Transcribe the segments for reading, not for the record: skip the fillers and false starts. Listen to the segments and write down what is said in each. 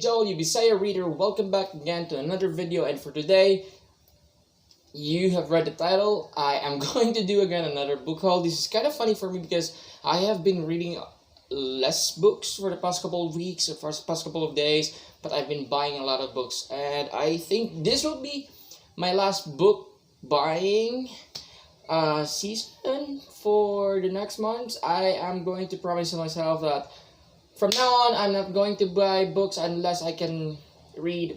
Joel, you Bisaya reader. Welcome back again to another video, and for today, you have read the title. I am going to do again another book haul. This is kind of funny for me because I have been reading less books for the past couple of weeks or for the past couple of days, but I've been buying a lot of books, and I think this will be my last book buying season for the next month. I am going to promise myself that from now on, I'm not going to buy books unless I can read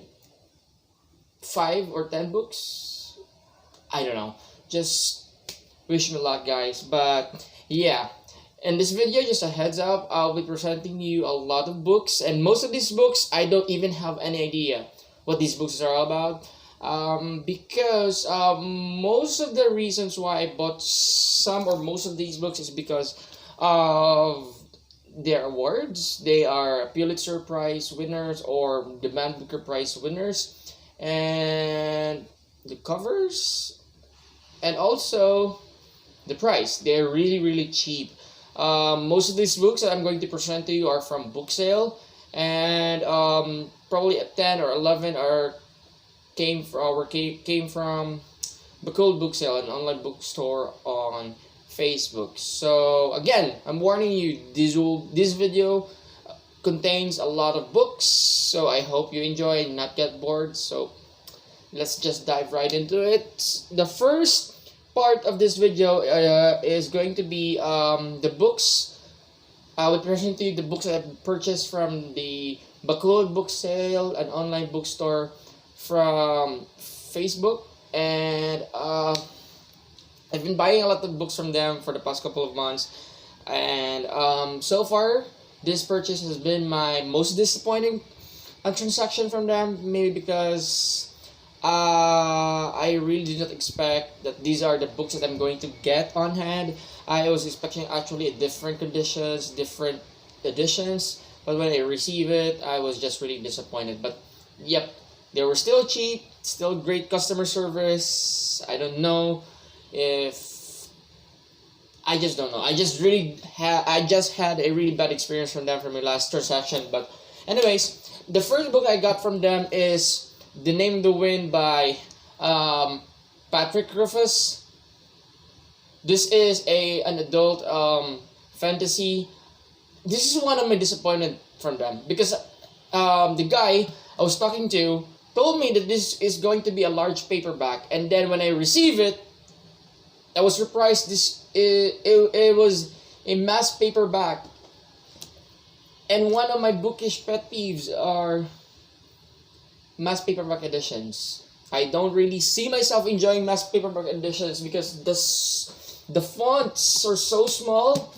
5 or 10 books. I don't know. Just wish me luck, guys. But yeah, in this video, just a heads up, I'll be presenting you a lot of books. And most of these books, I don't even have any idea what these books are all about. Because most of the reasons why I bought some or most of these books is because of their awards. They are Pulitzer Prize winners or the Man Booker Prize winners, and the covers, and also the price. They're really cheap. Most of these books that I'm going to present to you are from Booksale, and probably 10 or 11 came from Booksale, an online bookstore on Facebook. So again, I'm warning you, this video contains a lot of books, so I hope you enjoy and not get bored. So let's just dive right into it. The first part of this video is going to be the books. I will present to you the books that I purchased from the Booksale, an online bookstore from Facebook, and I've been buying a lot of books from them for the past couple of months, and so far this purchase has been my most disappointing transaction from them. Maybe because I really did not expect that these are the books that I'm going to get on hand. I was expecting actually different conditions, different editions, but when I receive it, I was just really disappointed. But yep, they were still cheap, still great customer service. I don't know if I just don't know. I just had a really bad experience from them from my last transaction. But anyways, the first book I got from them is The Name of the Wind by Patrick Rufus. This is an adult fantasy. This is one of my disappointment from them because the guy I was talking to told me that this is going to be a large paperback, and then when I receive it, I was surprised. It was a mass paperback, and one of my bookish pet peeves are mass paperback editions. I don't really see myself enjoying mass paperback editions because the fonts are so small,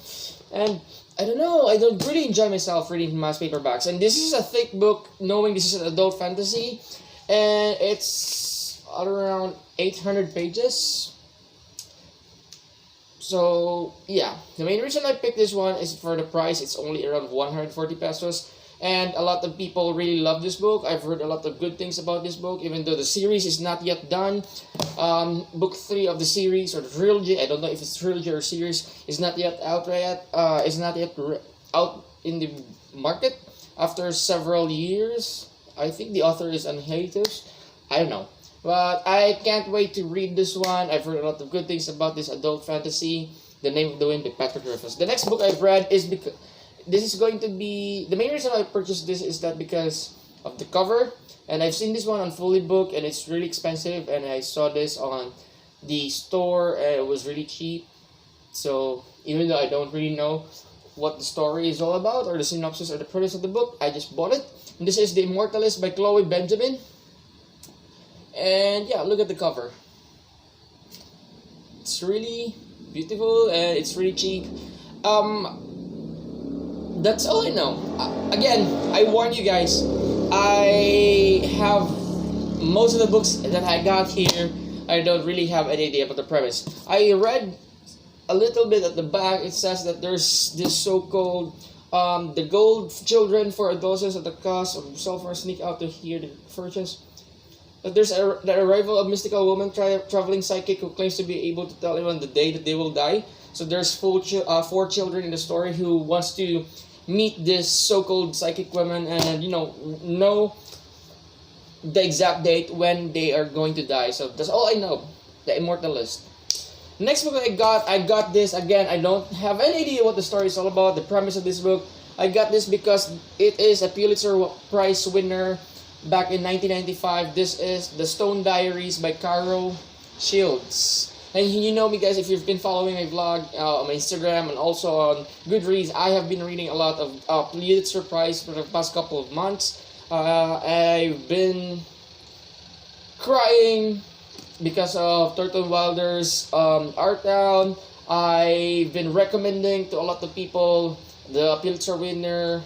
and I don't know, I don't really enjoy myself reading mass paperbacks. And this is a thick book, knowing this is an adult fantasy, and it's around 800 pages. So yeah, the main reason I picked this one is for the price. It's only around 140 pesos, and a lot of people really love this book. I've heard a lot of good things about this book, even though the series is not yet done. Book 3 of the series, or the trilogy, I don't know if it's trilogy or series, is not yet out yet. Is not yet out in the market after several years. I think the author is on hiatus. I don't know. But I can't wait to read this one. I've heard a lot of good things about this adult fantasy, The Name of the Wind by Patrick Rufus. The next book I've read is because this is going to be, the main reason I purchased this is that because of the cover, and I've seen this one on Fully Book, and it's really expensive, and I saw this on the store, and it was really cheap. So even though I don't really know what the story is all about, or the synopsis or the premise of the book, I just bought it. And this is The Immortalist by Chloe Benjamin. And yeah, look at the cover. It's really beautiful and it's really cheap. That's all I know. Again, I warn you guys, I have most of the books that I got here, I don't really have any idea about the premise. I read a little bit at the back. It says that there's this so-called the gold children for adolescents at the cost of self or sneak out to hear the fortunes. But there's the arrival of mystical woman traveling psychic who claims to be able to tell everyone the day that they will die. So there's 4 children in the story who wants to meet this so-called psychic women and know the exact date when they are going to die. So that's all I know. The Immortalist. Next book I got this again. I don't have any idea what the story is all about. The premise of this book. I got this because it is a Pulitzer Prize winner back in 1995. This is The Stone Diaries by Carol Shields. And you know me, guys, if you've been following my vlog on my Instagram and also on Goodreads, I have been reading a lot of Pulitzer Prize for the past couple of months. I've been crying because of Thornton Wilder's Art Town. I've been recommending to a lot of people the Pulitzer winner,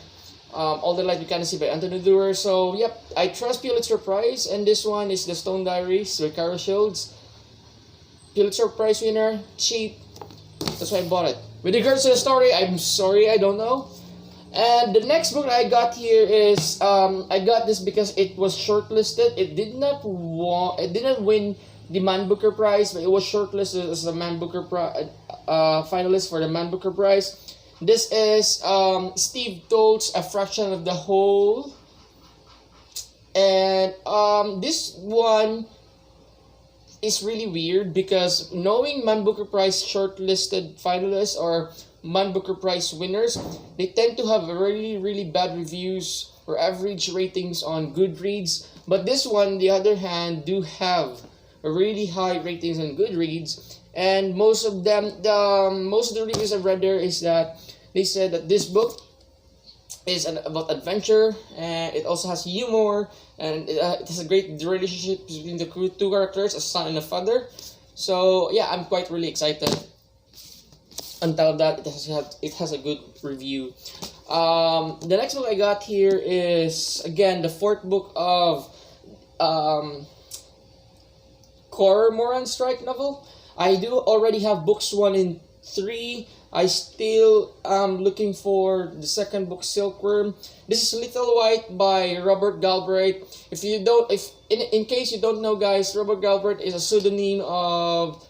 All the Light We Cannot See by Anthony Doerr. So, yep, I trust Pulitzer Prize, and this one is The Stone Diaries by Carol Shields. Pulitzer Prize winner, cheap. That's why I bought it. With regards to the story, I'm sorry, I don't know. And the next book I got here is I got this because it was shortlisted. It didn't win the Man Booker Prize, but it was shortlisted as a Man Booker finalist for the Man Booker Prize. This is Steve Tolt's A Fraction of the Whole. And this one is really weird because knowing Man Booker Prize shortlisted finalists or Man Booker Prize winners, they tend to have really, really bad reviews or average ratings on Goodreads. But this one, on the other hand, do have a really high ratings on Goodreads. And most of the reviews I've read there is that they said that this book is about adventure, and it also has humor, and it has a great relationship between the two characters, a son and a father. So yeah, I'm quite really excited. On top of that, it has a good review. The next book I got here is again the fourth book of Cormoran Strike novel. I do already have books 1 and 3. I still am looking for the second book, Silkworm. This is Little White by Robert Galbraith. In case you don't know, guys, Robert Galbraith is a pseudonym of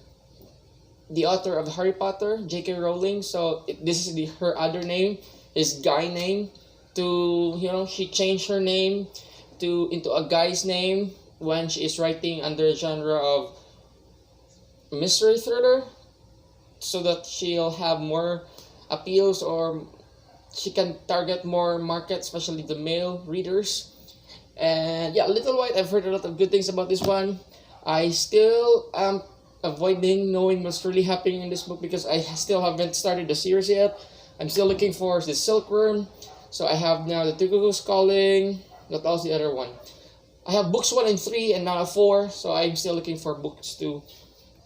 the author of Harry Potter, J.K. Rowling. So this is her other name, is guy name. She changed her name into a guy's name when she is writing under a genre of mystery thriller, so that she'll have more appeals or she can target more market, especially the male readers. And yeah, Little White, I've heard a lot of good things about this one. I still am avoiding knowing what's really happening in this book because I still haven't started the series yet. I'm still looking for the Silkworm. So I have now the Tukuku's Calling. What else the other one? I have books 1 and 3 and now 4. So I'm still looking for books 2.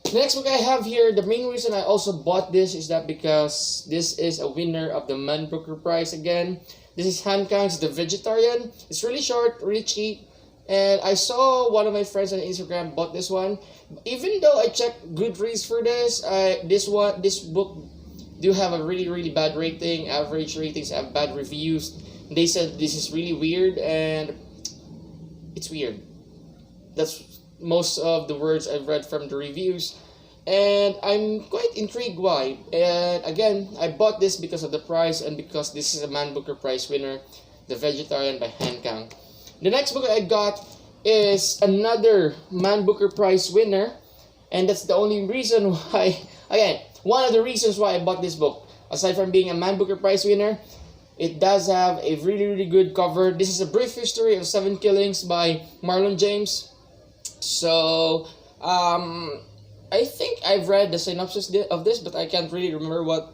The next book I have here, the main reason I also bought this is that because this is a winner of the Man Booker Prize again. This is Han Kang's The Vegetarian. It's really short, really cheap. And I saw one of my friends on Instagram bought this one. Even though I checked Goodreads for this, this book do have a really, really bad rating. Average ratings have bad reviews. They said this is really weird, and it's weird. That's most of the words I've read from the reviews, and I'm quite intrigued why. And again, I bought this because of the price and because this is a Man Booker Prize winner, The Vegetarian by Han Kang. The next book I got is another Man Booker Prize winner, and that's the only reason why, again, one of the reasons why I bought this book. Aside from being a Man Booker Prize winner, it does have a really, really good cover. This is A Brief History of 7 Killings by Marlon James. So, I think I've read the synopsis of this, but I can't really remember what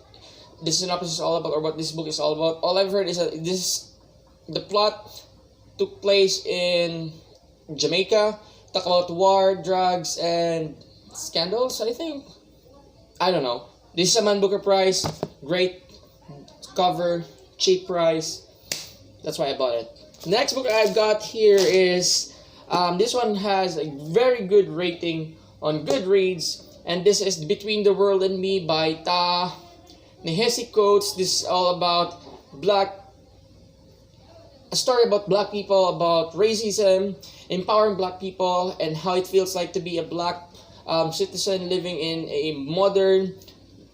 the synopsis is all about or what this book is all about. All I've heard is that the plot took place in Jamaica, talk about war, drugs, and scandals, I think. I don't know. This is a Man Booker Prize, great cover, cheap price. That's why I bought it. Next book I've got here is this one has a very good rating on Goodreads, and this is Between the World and Me by Ta Nehesi Coates. This is all about a story about black people, about racism, empowering black people, and how it feels like to be a black citizen living in a modern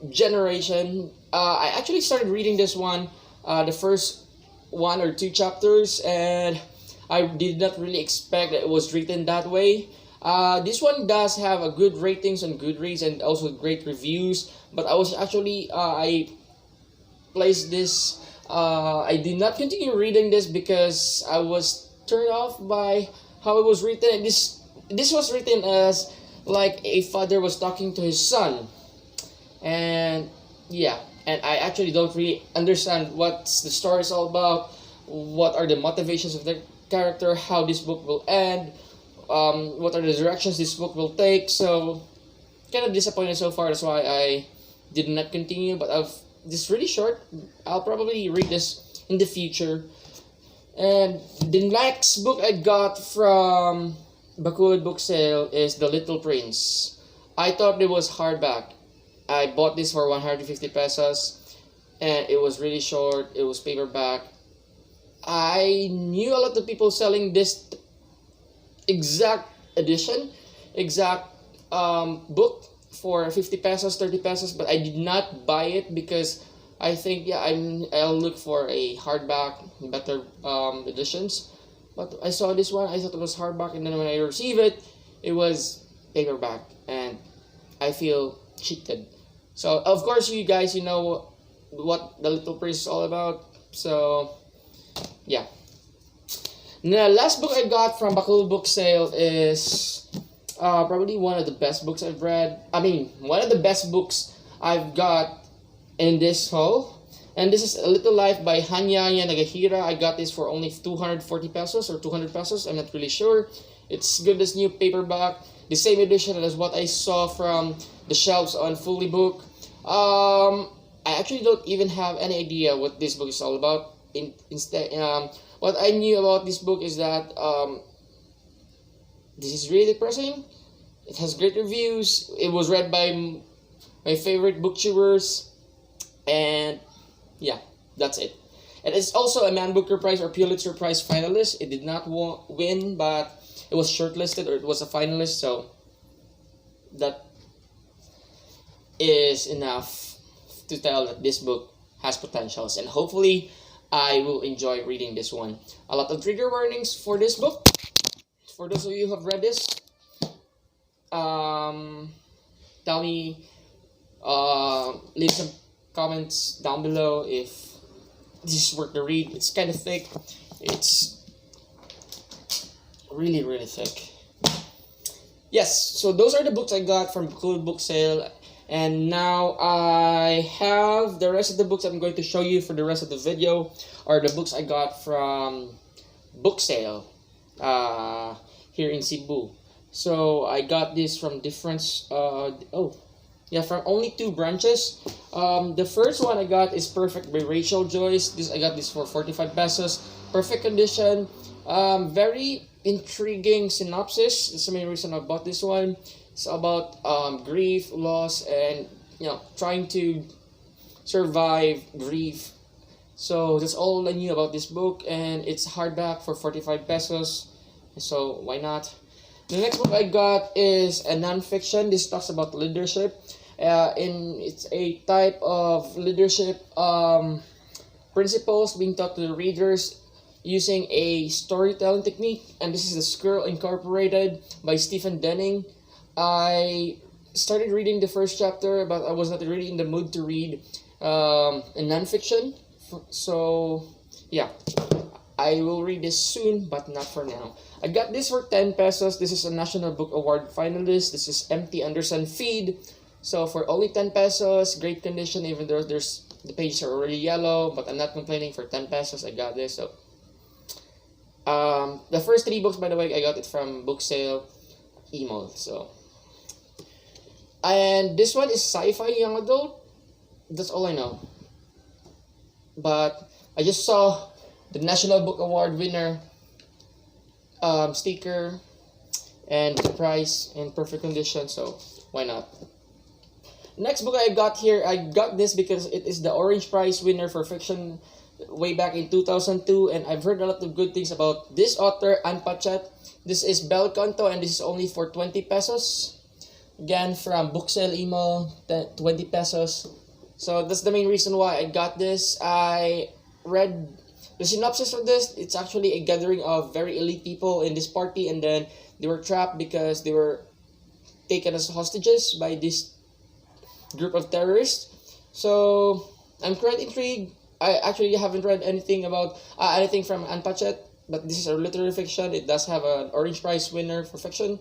generation. I actually started reading this one the first one or two chapters, and I did not really expect that it was written that way. This one does have a good ratings on Goodreads and also great reviews. But I was actually I placed this. I did not continue reading this because I was turned off by how it was written. This was written as like a father was talking to his son, and yeah, and I actually don't really understand what the story is all about. What are the motivations of the character? How this book will end? What are the directions this book will take? So kind of disappointed so far. That's why I did not continue. But I've this really short. I'll probably read this in the future. And the next book I got from Bakud Booksale is The Little Prince. I thought it was hardback. I bought this for 150 pesos, and it was really short. It was paperback. I knew a lot of people selling this exact edition, exact book for 50 pesos, 30 pesos, but I did not buy it because I think I'll look for a hardback, better editions. But I saw this one, I thought it was hardback, and then when I received it, it was paperback, and I feel cheated. So of course you guys, you know what The Little Prince is all about. So yeah. The last book I got from Bakul Book Sale is probably one of the best books I've read. I mean, one of the best books I've got in this haul. And this is A Little Life by Hanya Nagahira. I got this for only 240 pesos or 200 pesos. I'm not really sure. It's good as new paperback. The same edition as what I saw from the shelves on Fully Book. I actually don't even have any idea what this book is all about. Instead, what I knew about this book is that this is really depressing. It has great reviews. It was read by my favorite booktubers, and yeah, that's it. And it's also a Man Booker Prize or Pulitzer Prize finalist. It did not win, but it was shortlisted or it was a finalist. So that is enough to tell that this book has potentials, and hopefully I will enjoy reading this one. A lot of trigger warnings for this book. For those of you who have read this, tell me, leave some comments down below if this is worth the read. It's kind of thick. It's really, really thick. Yes, so those are the books I got from Cool Book Sale. And now I have the rest of the books I'm going to show you for the rest of the video are the books I got from Booksale here in Cebu. So I got this from different from only two branches. The first one I got is Perfect by Rachel Joyce. I got this for 45 pesos. Perfect condition. Very intriguing synopsis. That's the main reason I bought this one. It's about grief, loss, and trying to survive grief. So that's all I knew about this book, and it's hardback for 45 pesos. So why not? The next book I got is a nonfiction. This talks about leadership. It's a type of leadership principles being taught to the readers using a storytelling technique. And this is The Squirrel Incorporated by Stephen Denning. I started reading the first chapter, but I was not really in the mood to read a nonfiction. So, yeah, I will read this soon, but not for now. I got this for 10 pesos. This is a National Book Award finalist. This is M.T. Anderson Feed. So, for only 10 pesos, great condition, even though the pages are already yellow, but I'm not complaining. For 10 pesos, I got this. So, the first three books, by the way, I got it from Booksale email. So, and this one is sci-fi young adult. That's all I know. But I just saw the National Book Award winner sticker and the price in perfect condition. So why not? Next book I got here, I got this because it is the Orange Prize winner for fiction way back in 2002, and I've heard a lot of good things about this author, Ann Patchett. This is Bel Canto, and this is only for 20 pesos. Again, from Booksale email, 20 pesos. So that's the main reason why I got this. I read the synopsis of this, it's actually a gathering of very elite people in this party, and then they were trapped because they were taken as hostages by this group of terrorists. So I'm quite intrigued. I actually haven't read anything about anything from Unpatched, but this is a literary fiction. It does have an Orange Prize winner for fiction,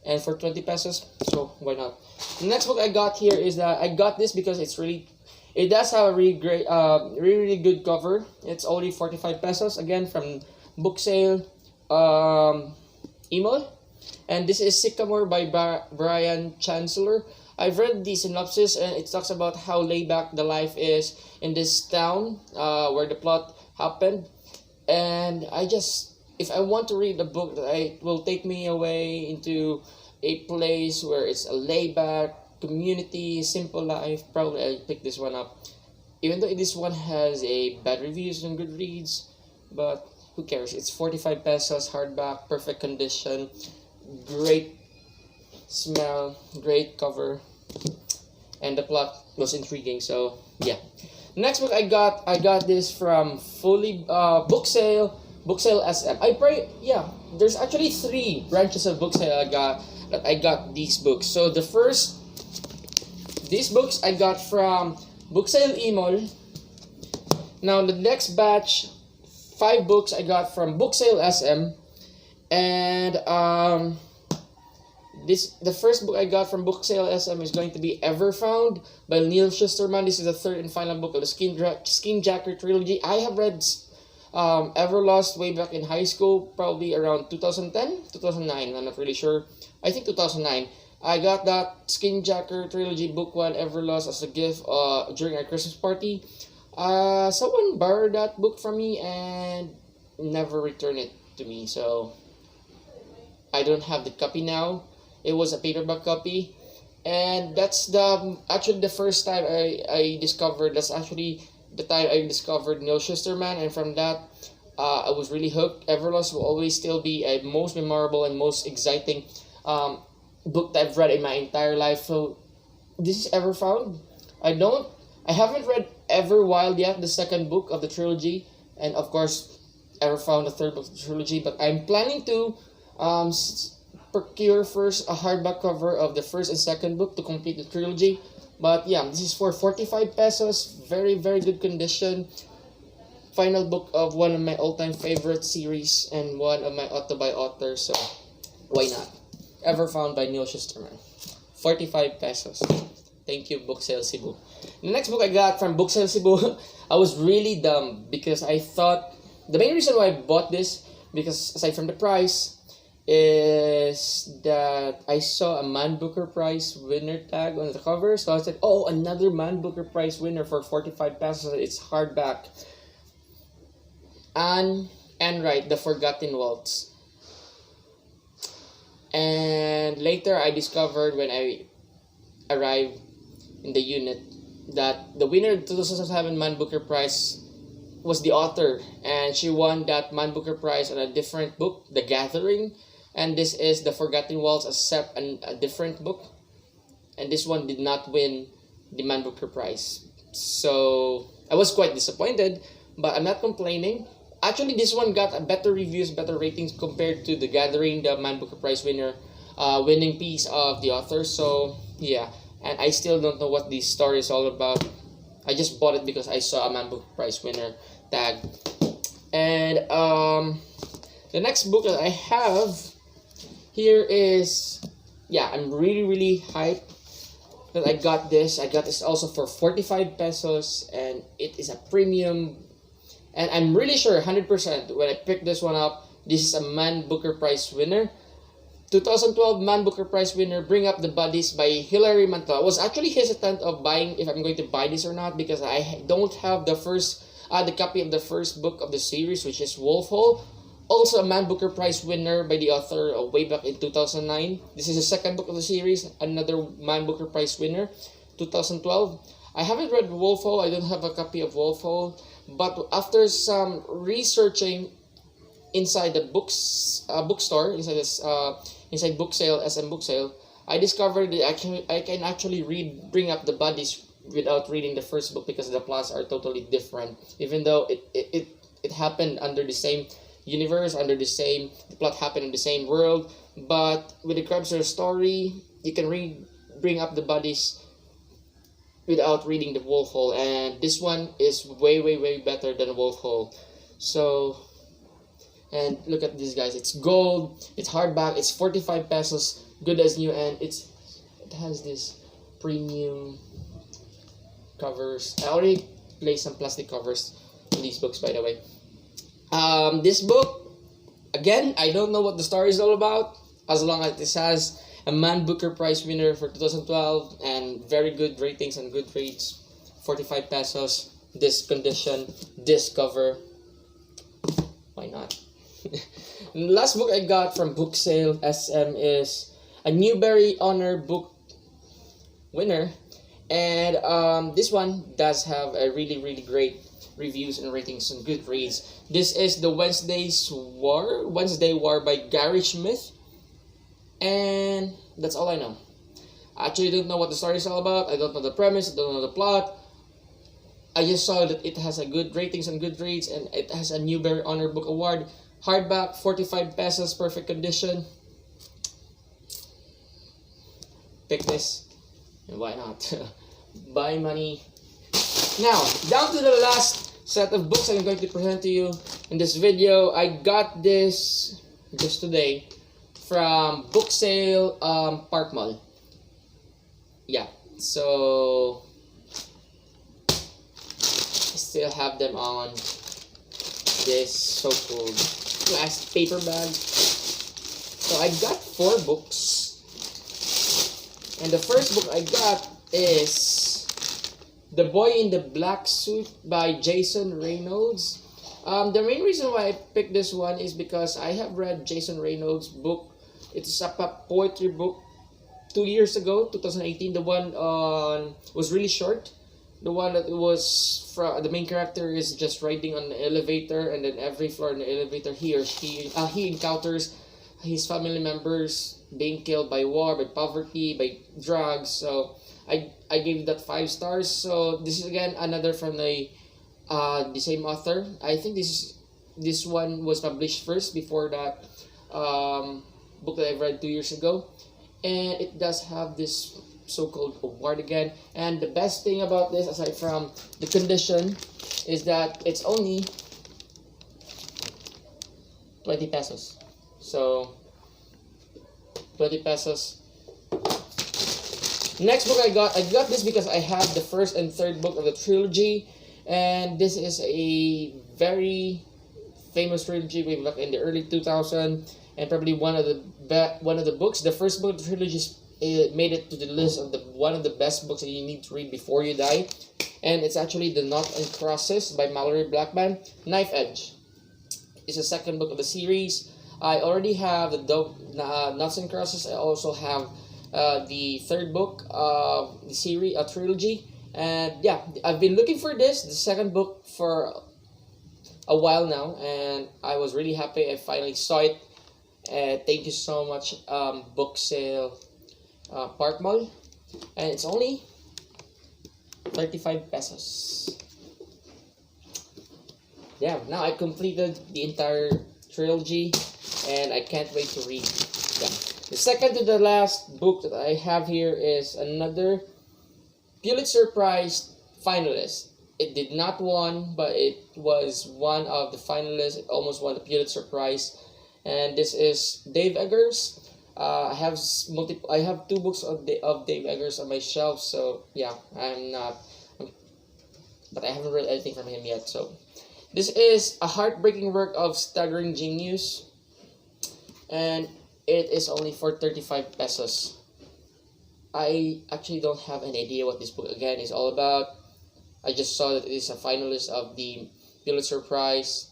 and for 20 pesos, so why not? The next book I got here is that I got this because it does have a really great, really good cover. It's only 45 pesos, again from Booksale, email. And this is Sycamore by Brian Chancellor. I've read the synopsis, and it talks about how laid back the life is in this town where the plot happened. And if I want to read a book that will take me away into a place where it's a laid back community, simple life, probably I'll pick this one up. Even though this one has a bad reviews on Goodreads, but who cares? It's 45 pesos, hardback, perfect condition, great smell, great cover, and the plot was intriguing. So yeah. Next book I got this from Booksale SM. There's actually 3 branches of Booksale I got these books. So these books I got from Booksale Emol. Now the next batch, 5 books I got from Booksale SM, and the first book I got from Booksale SM is going to be Everfound by Neil Schusterman. This is the 3rd and final book of the Skin Jacker trilogy. I have read Everlost way back in high school, probably around 2010, 2009, I'm not really sure. I think 2009. I got that Skin Jacker trilogy book 1, Everlost, as a gift during our Christmas party. Someone borrowed that book from me and never returned it to me, so I don't have the copy now. It was a paperback copy, and that's actually the first time I discovered. That's actually the time I discovered Neil Schusterman, and from that, I was really hooked. Everlost will always still be a most memorable and most exciting book that I've read in my entire life. So this is Everfound. I haven't read Everwild yet, the 2nd book of the trilogy, and of course Everfound, the 3rd book of the trilogy. But I'm planning to procure first a hardback cover of the 1st and 2nd book to complete the trilogy. But yeah, this is for 45 pesos. Very, very good condition. Final book of one of my all-time favorite series and one of my auto-buy authors. So why not? Everfound by Neil Schusterman. 45 pesos. Thank you, Booksale Cebu. The next book I got from Booksale Cebu, I was really dumb because I thought the main reason why I bought this, because aside from the price, is that I saw a Man Booker Prize winner tag on the cover. So I said, oh, another Man Booker Prize winner for 45 pesos. It's hardback. Anne Wright, The Forgotten Waltz. And later I discovered when I arrived in the unit that the winner of the 2007 Man Booker Prize was the author, and she won that Man Booker Prize on a different book, The Gathering. And this is The Forgotten Waltz, a different book. And this one did not win the Man Booker Prize. So I was quite disappointed, but I'm not complaining. Actually, this one got better reviews, better ratings compared to The Gathering, the Man Booker Prize winning piece of the author. So yeah, and I still don't know what this story is all about. I just bought it because I saw a Man Booker Prize winner tag. And the next book that I have here is, I'm really hyped that I got this. I got this also for 45 pesos, and it is a premium. And I'm really sure 100% when I picked this one up, this is a Man Booker Prize winner. 2012 Man Booker Prize winner, Bring Up the Buddies by Hilary Mantel. I was actually hesitant of buying if I'm going to buy this or not because I don't have the copy of the first book of the series, which is Wolf Hall. Also a Man Booker Prize winner by the author way back in 2009. This is the 2nd book of the series, another Man Booker Prize winner, 2012. I haven't read Wolf Hall. I don't have a copy of Wolf Hall. But after some researching inside the bookstore, inside Booksale, SM Booksale, I discovered that I can actually read Bring Up the Buddies without reading the first book because the plots are totally different. Even though it happened under the same universe, the plot happened in the same world, but with the Krebs story, you can bring up the bodies without reading the Wolf Hall, and this one is way better than Wolf Hall. So, and look at this, guys. It's gold, it's hardback, it's 45 pesos, good as new, and it has this premium covers. I already placed some plastic covers in these books, by the way. This book, again, I don't know what the story is all about, as long as it has a Man Booker Prize winner for 2012 and very good ratings and good rates. 45 pesos, this condition, this cover. Why not? The last book I got from Booksale SM is a Newbery Honor Book winner, and this one does have a really great reviews and ratings and good reads. This is the Wednesday War by Gary Smith, and that's all I know. I actually don't know what the story is all about. I don't know the premise, I don't know the plot. I just saw that it has a good ratings and good reads, and it has a Newbery Honor Book Award. Hardback, 45 pesos, perfect condition. Pick this, and why not? Buy money. Now, down to the last set of books I'm going to present to you in this video. I got this just today from Booksale Park Mall. Yeah, so I still have them on this so-called glass paper bag. So I got 4 books, and the first book I got is The Boy in the Black Suit by Jason Reynolds. The main reason why I picked this one is because I have read Jason Reynolds' book. It's a poetry book 2 years ago, 2018. The one was really short. The one that was from the main character is just riding on the elevator, and then every floor in the elevator he encounters his family members being killed by war, by poverty, by drugs. So I gave that 5 stars. So this is again another from the same author. I think this one was published first before that book that I read 2 years ago, and it does have this so-called award again. And the best thing about this, aside from the condition, is that it's only 20 pesos. So 20 pesos. Next book I got this because I have the first and third book of the trilogy, and this is a very famous trilogy way back in the early 2000s, and probably one of the books. The first book of the trilogy made it to the list of one of the best books that you need to read before you die, and it's actually The Knot and Crosses by Mallory Blackman. Knife Edge is the second book of the series. I already have the Knots and Crosses. I also have the third book of the series, a trilogy, and yeah, I've been looking for the second book for a while now, and I was really happy I finally saw it. Thank you so much, Booksale Park Mall, and it's only 35 pesos. Yeah, now I completed the entire trilogy, and I can't wait to read them. The second to the last book that I have here is another Pulitzer Prize finalist. It did not win, but it was one of the finalists. It almost won the Pulitzer Prize, and this is Dave Eggers. I have 2 books of Dave Eggers on my shelf. So yeah, but I haven't read anything from him yet. So this is a heartbreaking work of staggering genius, and it is only for 35 pesos. I actually don't have an idea what this book again is all about. I just saw that it is a finalist of the Pulitzer Prize,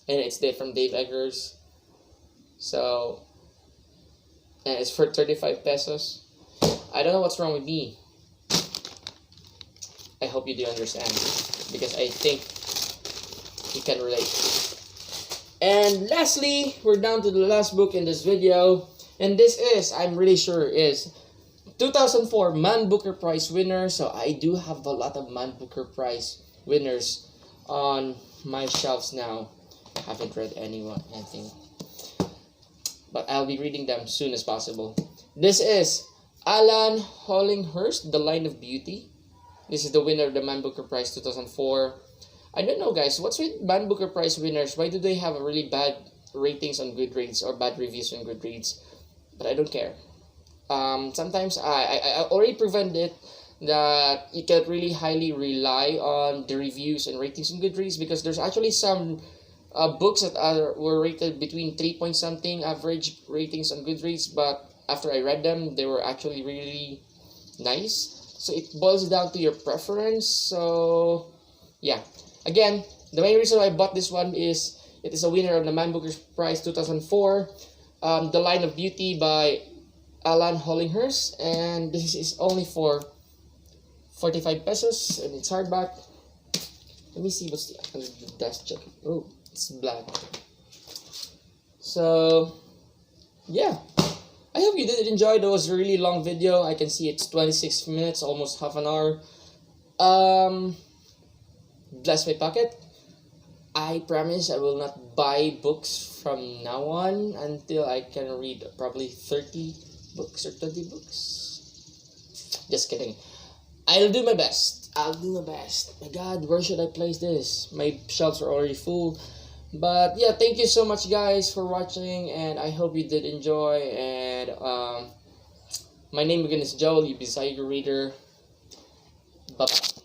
and it's from Dave Eggers. So, and it's for 35 pesos. I don't know what's wrong with me. I hope you do understand, because I think you can relate. And lastly, we're down to the last book in this video, and this is, I'm really sure, is 2004 Man Booker Prize winner. So I do have a lot of Man Booker Prize winners on my shelves now. Haven't read anything, but I'll be reading them soon as possible. This is Alan Hollinghurst, The Line of Beauty. This is the winner of the Man Booker Prize 2004. I don't know, guys. What's with Man Booker Prize winners? Why do they have a really bad ratings on Goodreads or bad reviews on Goodreads? But I don't care. Sometimes I already proven it that you can really highly rely on the reviews and ratings on Goodreads, because there's actually some books that were rated between 3 point something average ratings on Goodreads, but after I read them, they were actually really nice. So it boils down to your preference. So yeah, again, the main reason why I bought this one is it is a winner of the Man Booker Prize 2004, The Line of Beauty by Alan Hollinghurst, and this is only for 45 pesos, and it's hardback. Let me see what's the desk check. Oh, it's black. So yeah, I hope you did enjoy. That was a really long video. I can see it's 26 minutes, almost half an hour. Bless my pocket. I promise I will not buy books from now on until I can read probably 30 books or 20 books. Just kidding. I'll do my best. My God, where should I place this? My shelves are already full. But yeah, thank you so much, guys, for watching, and I hope you did enjoy. And my name again is Joel, you Bisaya reader. Bye bye.